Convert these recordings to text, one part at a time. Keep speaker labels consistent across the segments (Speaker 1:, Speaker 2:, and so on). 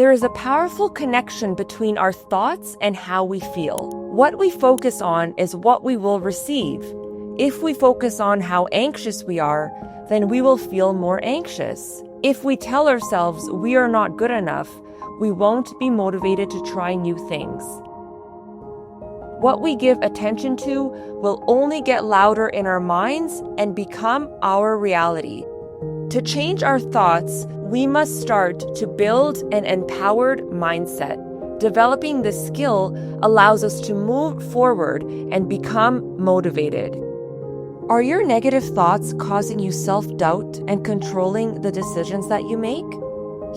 Speaker 1: There is a powerful connection between our thoughts and how we feel. What we focus on is what we will receive. If we focus on how anxious we are, then we will feel more anxious. If we tell ourselves we are not good enough, we won't be motivated to try new things. What we give attention to will only get louder in our minds and become our reality. To change our thoughts, we must start to build an empowered mindset. Developing this skill allows us to move forward and become motivated. Are your negative thoughts causing you self-doubt and controlling the decisions that you make?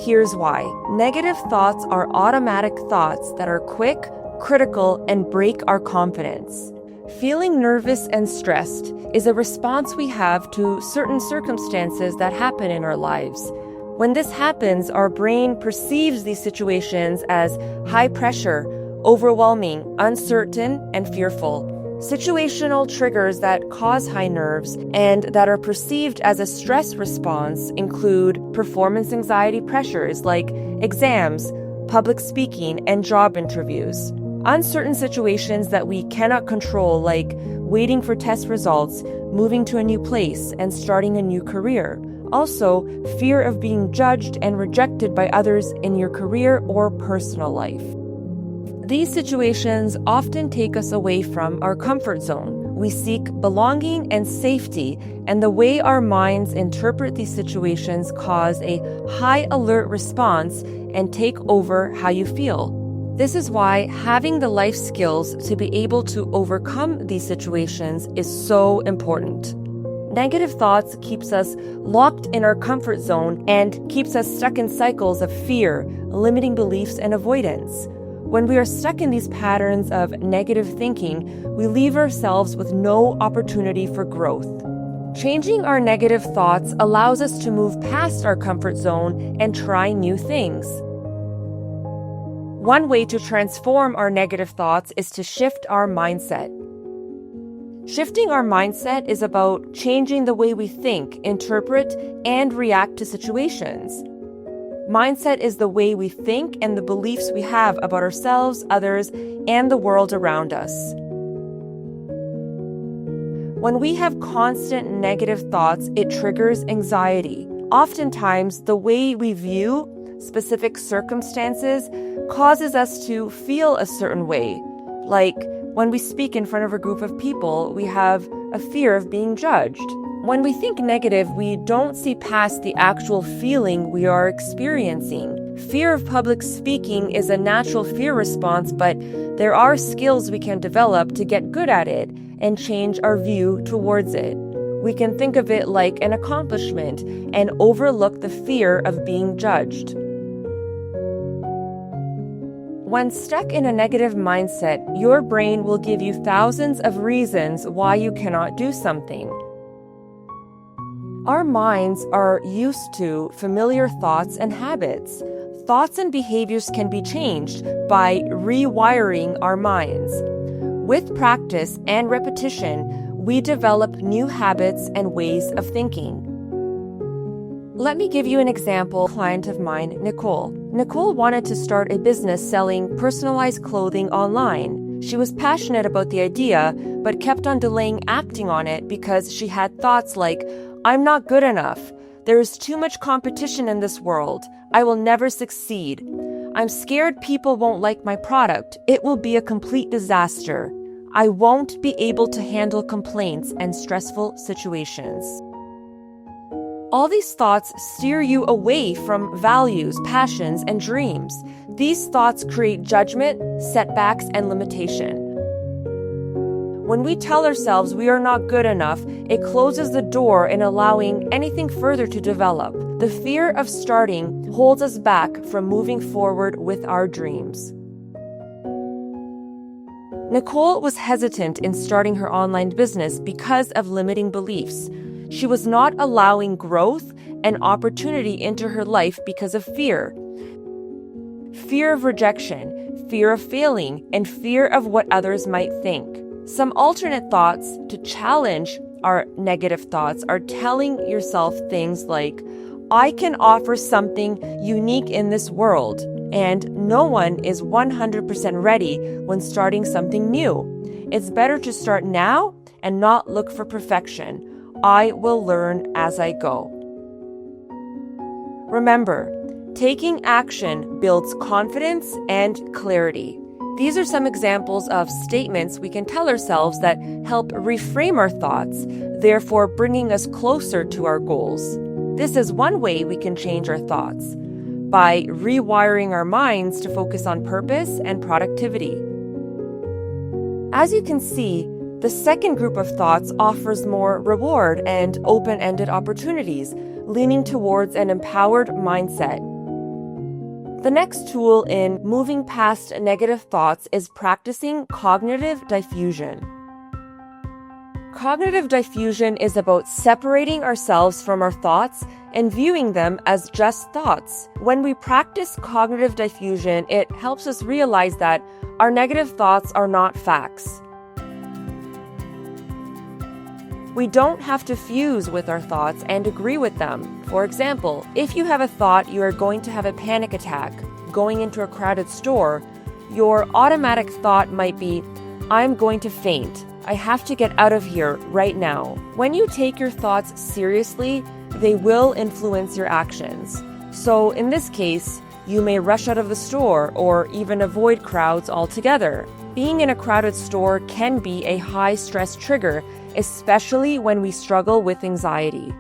Speaker 1: Here's why. Negative thoughts are automatic thoughts that are quick, critical, and break our confidence. Feeling nervous and stressed is a response we have to certain circumstances that happen in our lives. When this happens, our brain perceives these situations as high pressure, overwhelming, uncertain, and fearful. Situational triggers that cause high nerves and that are perceived as a stress response include performance anxiety pressures like exams, public speaking, and job interviews. Uncertain situations that we cannot control, like waiting for test results, moving to a new place, and starting a new career. Also, fear of being judged and rejected by others in your career or personal life. These situations often take us away from our comfort zone. We seek belonging and safety, and the way our minds interpret these situations cause a high alert response and take over how you feel. This is why having the life skills to be able to overcome these situations is so important. Negative thoughts keeps us locked in our comfort zone and keeps us stuck in cycles of fear, limiting beliefs, and avoidance. When we are stuck in these patterns of negative thinking, we leave ourselves with no opportunity for growth. Changing our negative thoughts allows us to move past our comfort zone and try new things. One way to transform our negative thoughts is to shift our mindset. Shifting our mindset is about changing the way we think, interpret, and react to situations. Mindset is the way we think and the beliefs we have about ourselves, others, and the world around us. When we have constant negative thoughts, it triggers anxiety. Oftentimes, the way we view specific circumstances causes us to feel a certain way. Like when we speak in front of a group of people, we have a fear of being judged. When we think negative, we don't see past the actual feeling we are experiencing. Fear of public speaking is a natural fear response, but there are skills we can develop to get good at it and change our view towards it. We can think of it like an accomplishment and overlook the fear of being judged. When stuck in a negative mindset, your brain will give you thousands of reasons why you cannot do something. Our minds are used to familiar thoughts and habits. Thoughts and behaviors can be changed by rewiring our minds. With practice and repetition, we develop new habits and ways of thinking. Let me give you an example. A client of mine, Nicole. Nicole wanted to start a business selling personalized clothing online. She was passionate about the idea, but kept on delaying acting on it because she had thoughts like, I'm not good enough. There is too much competition in this world. I will never succeed. I'm scared people won't like my product. It will be a complete disaster. I won't be able to handle complaints and stressful situations. All these thoughts steer you away from values, passions, and dreams. These thoughts create judgment, setbacks, and limitation. When we tell ourselves we are not good enough, it closes the door in allowing anything further to develop. The fear of starting holds us back from moving forward with our dreams. Nicole was hesitant in starting her online business because of limiting beliefs. She was not allowing growth and opportunity into her life because of fear. Fear of rejection, fear of failing, and fear of what others might think. Some alternate thoughts to challenge our negative thoughts are telling yourself things like, I can offer something unique in this world. and no one is 100% ready when starting something new. It's better to start now and not look for perfection. I will learn as I go. Remember, taking action builds confidence and clarity. These are some examples of statements we can tell ourselves that help reframe our thoughts, therefore bringing us closer to our goals. This is one way we can change our thoughts, by rewiring our minds to focus on purpose and productivity. As you can see, the second group of thoughts offers more reward and open-ended opportunities, leaning towards an empowered mindset. The next tool in moving past negative thoughts is practicing cognitive diffusion. Cognitive diffusion is about separating ourselves from our thoughts and viewing them as just thoughts. When we practice cognitive diffusion, it helps us realize that our negative thoughts are not facts. We don't have to fuse with our thoughts and agree with them. For example, if you have a thought you are going to have a panic attack going into a crowded store, your automatic thought might be, I'm going to faint. I have to get out of here right now. When you take your thoughts seriously, they will influence your actions. So in this case, you may rush out of the store or even avoid crowds altogether. Being in a crowded store can be a high stress trigger, especially when we struggle with anxiety.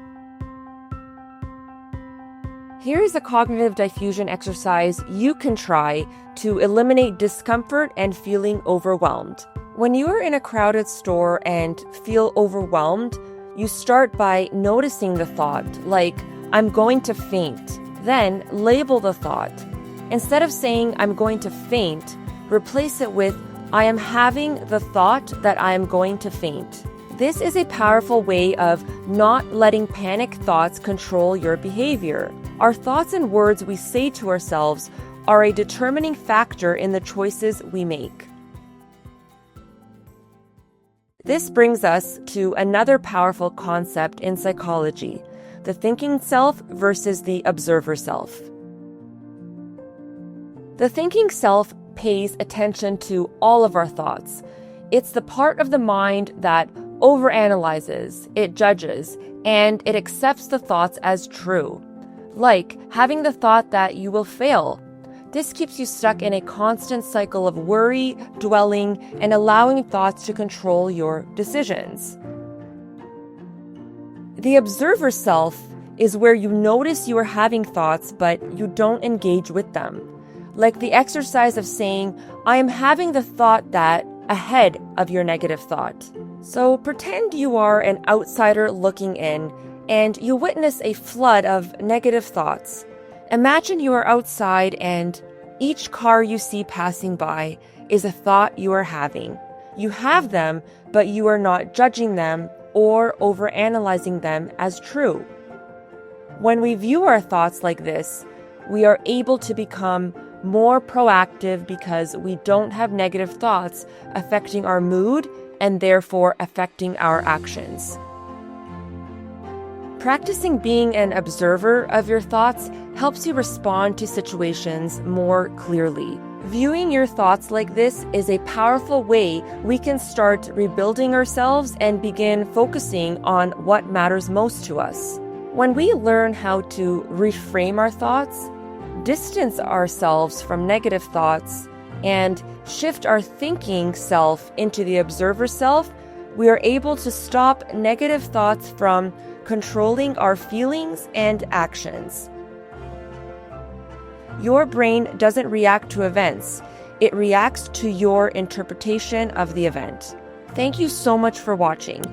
Speaker 1: Here is a cognitive diffusion exercise you can try to eliminate discomfort and feeling overwhelmed. When you are in a crowded store and feel overwhelmed, you start by noticing the thought, like, I'm going to faint. Then label the thought. Instead of saying, I'm going to faint, replace it with, I am having the thought that I am going to faint. This is a powerful way of not letting panic thoughts control your behavior. Our thoughts and words we say to ourselves are a determining factor in the choices we make. This brings us to another powerful concept in psychology, the thinking self versus the observer self. The thinking self pays attention to all of our thoughts. It's the part of the mind that overanalyzes, it judges, and it accepts the thoughts as true. Like having the thought that you will fail. This keeps you stuck in a constant cycle of worry, dwelling, and allowing thoughts to control your decisions. The observer self is where you notice you are having thoughts, but you don't engage with them. Like the exercise of saying, I am having the thought that, ahead of your negative thought. So pretend you are an outsider looking in, and you witness a flood of negative thoughts. Imagine you are outside and each car you see passing by is a thought you are having. You have them, but you are not judging them or overanalyzing them as true. When we view our thoughts like this, we are able to become more proactive because we don't have negative thoughts affecting our mood and therefore affecting our actions. Practicing being an observer of your thoughts helps you respond to situations more clearly. Viewing your thoughts like this is a powerful way we can start rebuilding ourselves and begin focusing on what matters most to us. When we learn how to reframe our thoughts, distance ourselves from negative thoughts, and shift our thinking self into the observer self, we are able to stop negative thoughts from controlling our feelings and actions. Your brain doesn't react to events. It reacts to your interpretation of the event. Thank you so much for watching.